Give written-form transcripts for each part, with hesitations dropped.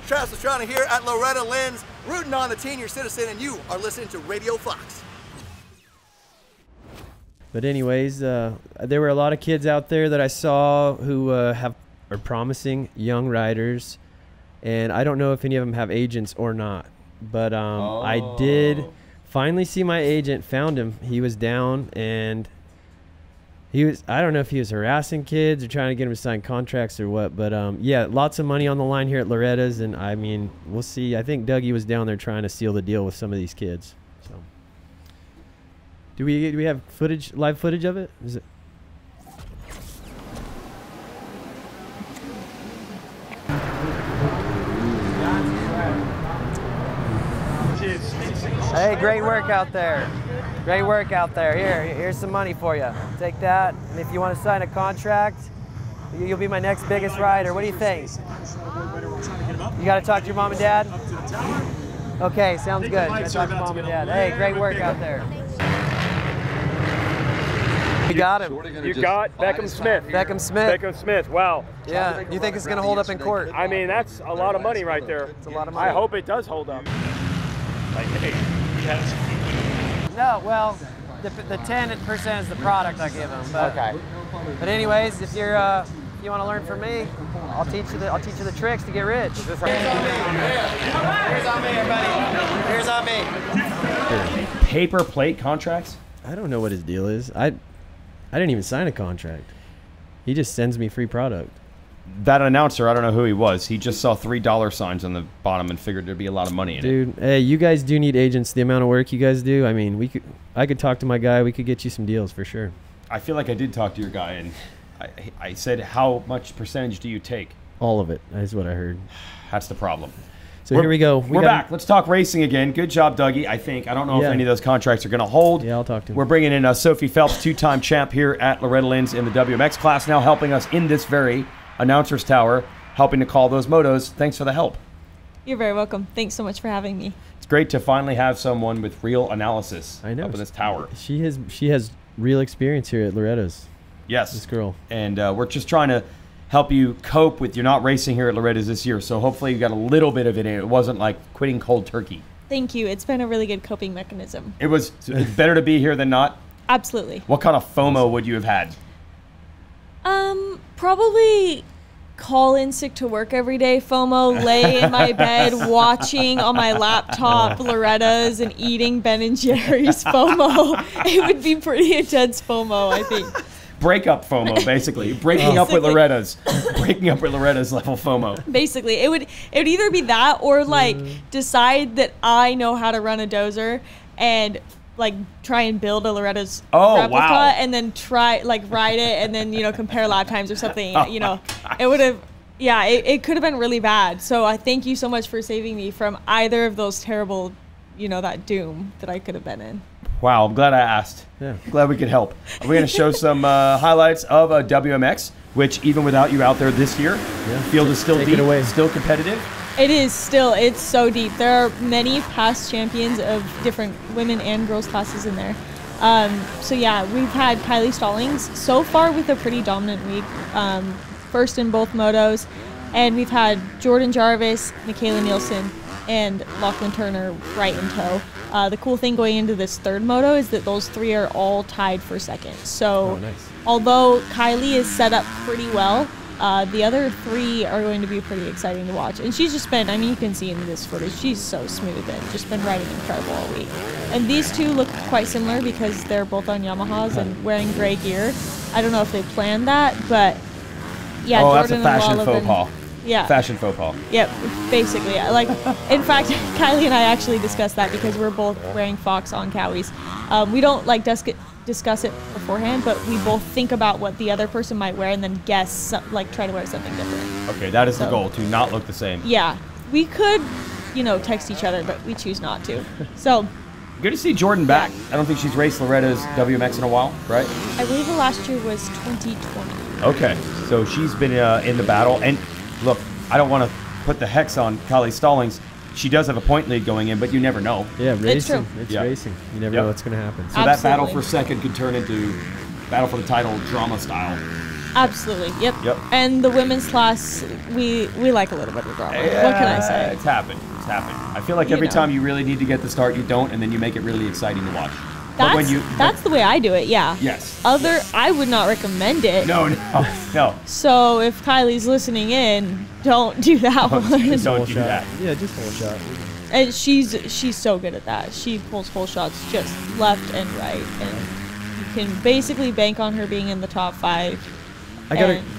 Travis Pastrana here at Loretta Lynn's, rooting on the senior citizen, and you are listening to Radio Fox. But anyways, there were a lot of kids out there that I saw who are promising young riders, and I don't know if any of them have agents or not. But I did finally see my agent, found him. He was down, and I don't know if he was harassing kids or trying to get them to sign contracts or what, but yeah, lots of money on the line here at Loretta's, and I mean, we'll see. I think Dougie was down there trying to seal the deal with some of these kids. So, do we have footage, live footage of it? Is it? Hey, great work out there. Great work out there. Here's some money for you. Take that. And if you want to sign a contract, you'll be my next biggest rider. What do you think? You got to talk to your mom and dad? Okay, sounds good. You got to talk to mom and dad. Hey, great work out there. You got him. You got Beckham Smith. Beckham Smith. Beckham Smith. Wow. Yeah. You think it's going to hold up in court? I mean, that's a lot of money right there. It's a lot of money. I hope it does hold up. Like, hey, no, well, the 10% is the product I give them. But, okay. But anyways, if you're you want to learn from me, I'll teach you the tricks to get rich. Here's on me, everybody. Here's on me. Paper plate contracts? I don't know what his deal is. I didn't even sign a contract. He just sends me free product. That announcer, I don't know who he was. He just saw $3 signs on the bottom and figured there'd be a lot of money in it. Dude, hey, you guys do need agents. The amount of work you guys do. I mean, I could talk to my guy. We could get you some deals for sure. I feel like I did talk to your guy, and I said, how much percentage do you take? All of it, is what I heard. That's the problem. So here we go. We're back. Let's talk racing again. Good job, Dougie, I think. I don't know if any of those contracts are going to hold. Yeah, I'll talk to him. We're bringing in Sophie Phelps, two-time champ here at Loretta Lynn's in the WMX class, now helping us in this very announcer's tower, helping to call those motos. Thanks for the help. You're very welcome. Thanks so much for having me. It's great to finally have someone with real analysis up in this tower. She has real experience here at Loretta's. Yes. This girl. And we're just trying to help you cope with, you're not racing here at Loretta's this year, so hopefully you got a little bit of it in. It wasn't like quitting cold turkey. Thank you. It's been a really good coping mechanism. It's better to be here than not? Absolutely. What kind of FOMO would you have had? Probably call in sick to work every day FOMO, lay in my bed watching on my laptop Loretta's and eating Ben & Jerry's FOMO. It would be pretty intense FOMO, I think. Breakup FOMO, basically. Breaking up with Loretta's. Breaking up with Loretta's level FOMO. Basically. It would either be that or like decide that I know how to run a dozer and like try and build a Loretta's replica and then try like ride it and then, you know, compare lap times or something. You know, it would have, yeah, it could have been really bad. So I thank you so much for saving me from either of those terrible, you know, that doom that I could have been in. Wow, I'm glad I asked. Yeah. Glad we could help. We're going to show some highlights of WMX, which even without you out there this year, field is still deep, still competitive. It is still. It's so deep. There are many past champions of different women and girls classes in there. So yeah, we've had Kylie Stallings so far with a pretty dominant week, first in both motos, and we've had Jordan Jarvis, Michaela Nielsen, and Lachlan Turner right in tow. The cool thing going into this third moto is that those three are all tied for second. So although Kylie is set up pretty well, the other three are going to be pretty exciting to watch. And she's just been, I mean, you can see in this footage, she's so smooth and just been riding incredible all week. And these two look quite similar because they're both on Yamahas and wearing gray gear. I don't know if they planned that, but yeah, Jordan that's a fashion faux pas. Yeah. Fashion faux pas. Yep, basically. Like, in fact, Kylie and I actually discussed that because we're both wearing Fox on Cowies. We don't like discuss it beforehand, but we both think about what the other person might wear and then guess, like, try to wear something different. Okay, that is the goal, to not look the same. Yeah, we could, you know, text each other, but we choose not to. So. Good to see Jordan back. I don't think she's raced Loretta's WMX in a while, right? I believe the last year was 2020. Okay, so she's been in the battle. And look, I don't want to put the hex on Kylie Stallings. She does have a point lead going in, but you never know. Yeah, racing. It's true. It's racing. You never know what's going to happen. So that battle for second could turn into battle for the title drama style. Absolutely. Yep. Yep. And the women's class, we like a little bit of drama. Yeah, What can I say? It's happened. It's happened. I feel like every time you really need to get the start, you don't, and then you make it really exciting to watch. That's the way I do it, yeah. Yes. I would not recommend it. No. So if Kylie's listening in, don't do that one. Don't do that. Yeah, just whole shot. And she's so good at that. She pulls whole shots just left and right, and you can basically bank on her being in the top 5. I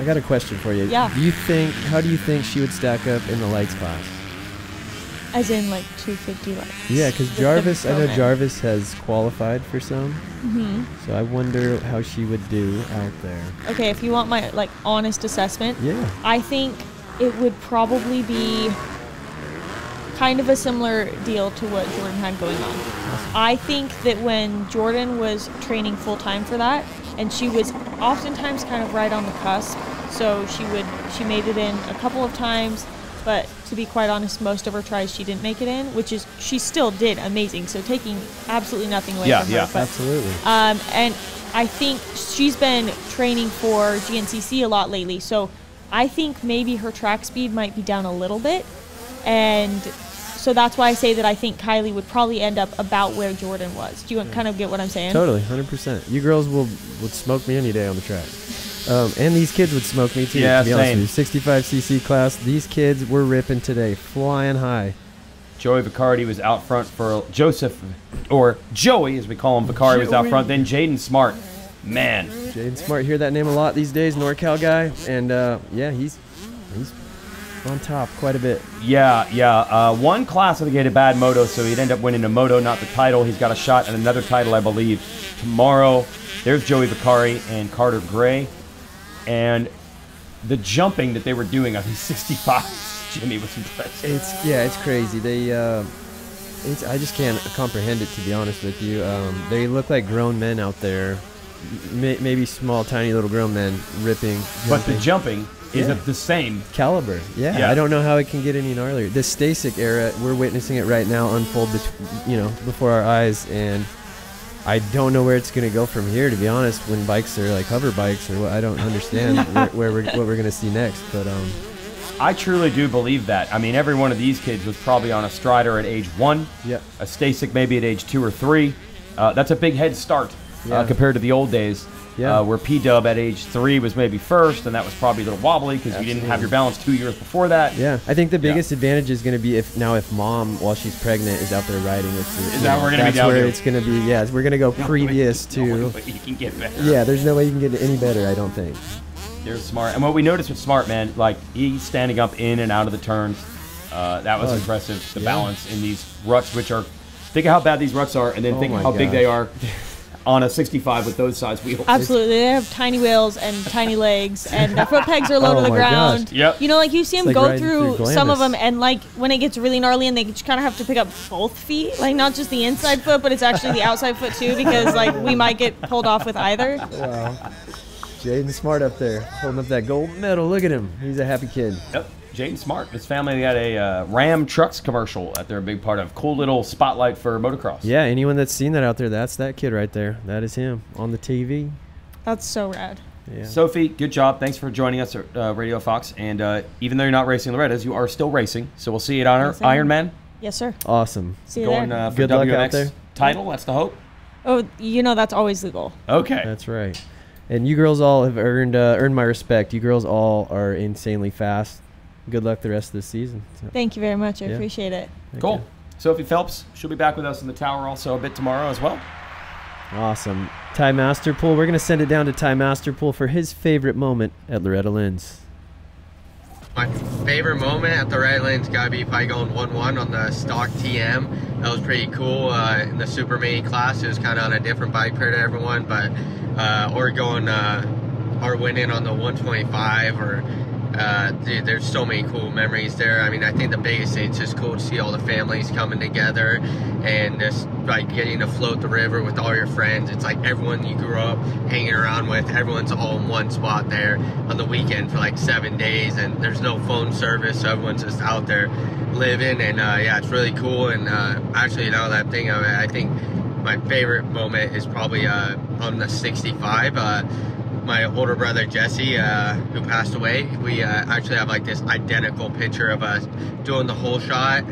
got a question for you. Yeah. How do you think she would stack up in the lights class? As in like 250 lights. Yeah, because Jarvis, I know Jarvis has qualified for some. Mm-hmm. So I wonder how she would do out there. Okay, if you want my like honest assessment, yeah, I think it would probably be kind of a similar deal to what Jordan had going on. I think that when Jordan was training full time for that, and she was oftentimes kind of right on the cusp, so she made it in a couple of times, but to be quite honest, most of her tries she didn't make it in, which is she still did amazing. So taking absolutely nothing away from her. Yeah, but, absolutely. And I think she's been training for GNCC a lot lately, so I think maybe her track speed might be down a little bit, and so that's why I say that I think Kylie would probably end up about where Jordan was. Do you kind of get what I'm saying? Totally, 100%. You girls would smoke me any day on the track. And these kids would smoke me too, yeah, to be honest with you. 65cc class, these kids were ripping today, flying high. Joey Vicardi was out front for Joseph, or Joey as we call him. Vicardi was out front. Then Jaden Smart. Man. Jaden Smart, hear that name a lot these days, NorCal guy. And yeah, he's on top quite a bit. Yeah. One class I think he had a bad moto, so he'd end up winning a moto, not the title. He's got a shot at another title, I believe, tomorrow. There's Joey Vicardi and Carter Gray. And the jumping that they were doing on these 65s, Jimmy, was impressive. It's crazy. I just can't comprehend it, to be honest with you. They look like grown men out there, maybe small, tiny little grown men ripping. But the jumping is of the same caliber. Yeah, I don't know how it can get any gnarlier. The Stasic era, we're witnessing it right now unfold, before our eyes, and I don't know where it's going to go from here, to be honest, when bikes are like hover bikes or what. I don't understand what we're going to see next. But I truly do believe that. I mean, every one of these kids was probably on a Strider at age 1, yep, a Stasic maybe at age 2 or 3. That's a big head start compared to the old days, where P-Dub at age 3 was maybe first, and that was probably a little wobbly because you didn't have your balance 2 years before that. Yeah, I think the biggest advantage is going to be if mom, while she's pregnant, is out there riding. Is that we're going to be down where here? It's going to be. Yeah, we're going to go previous to. No way you can get better. Yeah, there's no way you can get any better, I don't think. They're smart, and what we noticed with Smart, man, like he's standing up in and out of the turns. That was impressive. The balance in these ruts, which are, think of how bad these ruts are, and then think how big they are on a 65 with those size wheels. Absolutely. They have tiny wheels and tiny legs, and their foot pegs are low to the ground. Gosh. Yep. You know, like you see them go through some of them, and like when it gets really gnarly and they just kind of have to pick up both feet, like not just the inside foot, but it's actually the outside foot too, because like we might get pulled off with either. Wow. Jaden Smart up there, holding up that gold medal. Look at him. He's a happy kid. Yep. Jaden Smart. His family got a Ram Trucks commercial that they're a big part of. Cool little spotlight for motocross. Yeah, anyone that's seen that out there, that's that kid right there. That is him on the TV. That's so rad. Yeah. Sophie, good job. Thanks for joining us at Radio Fox. And even though you're not racing Loretta's, you are still racing. So we'll see you at Ironman. Yes, sir. Awesome. See you Going there. for good WMX luck out there. title. That's the hope. Oh, you know that's always the goal. Okay. That's right. And you girls all have earned my respect. You girls all are insanely fast. Good luck the rest of the season. So. Thank you very much. I appreciate it. Cool. Sophie Phelps, she'll be back with us in the tower also a bit tomorrow as well. Awesome. Ty Masterpool. We're going to send it down to Ty Masterpool for his favorite moment at Loretta Lynn's. My favorite moment at the Loretta Lynn's got to be probably going 1-1 on the stock TM. That was pretty cool. In the Super Mini class, it was kind of on a different bike compared to everyone, but or going or winning on the 125 or dude, there's so many cool memories there. I mean, I think the biggest thing, it's just cool to see all the families coming together and just like getting to float the river with all your friends. It's like everyone you grew up hanging around with, everyone's all in one spot there on the weekend for like 7 days, and there's no phone service, so everyone's just out there living, and yeah, it's really cool. And actually, now that I'm thinking of it, I think my favorite moment is probably on the 65. my older brother Jesse, who passed away. We actually have like this identical picture of us doing the whole shot.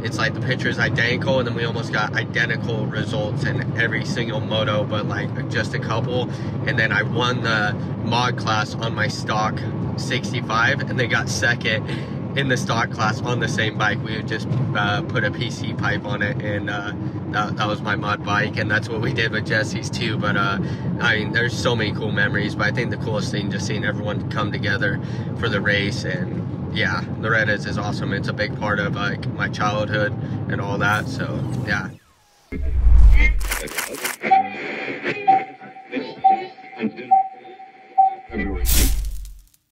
It's like the picture is identical, and then we almost got identical results in every single moto, but like just a couple. And then I won the mod class on my stock 65, and they got second in the stock class on the same bike. We would just put a PC pipe on it, and that was my mod bike, and that's what we did with Jesse's too. But I mean, there's so many cool memories, but I think the coolest thing, just seeing everyone come together for the race. And yeah, Loretta's is awesome. It's a big part of like my childhood and all that, so yeah.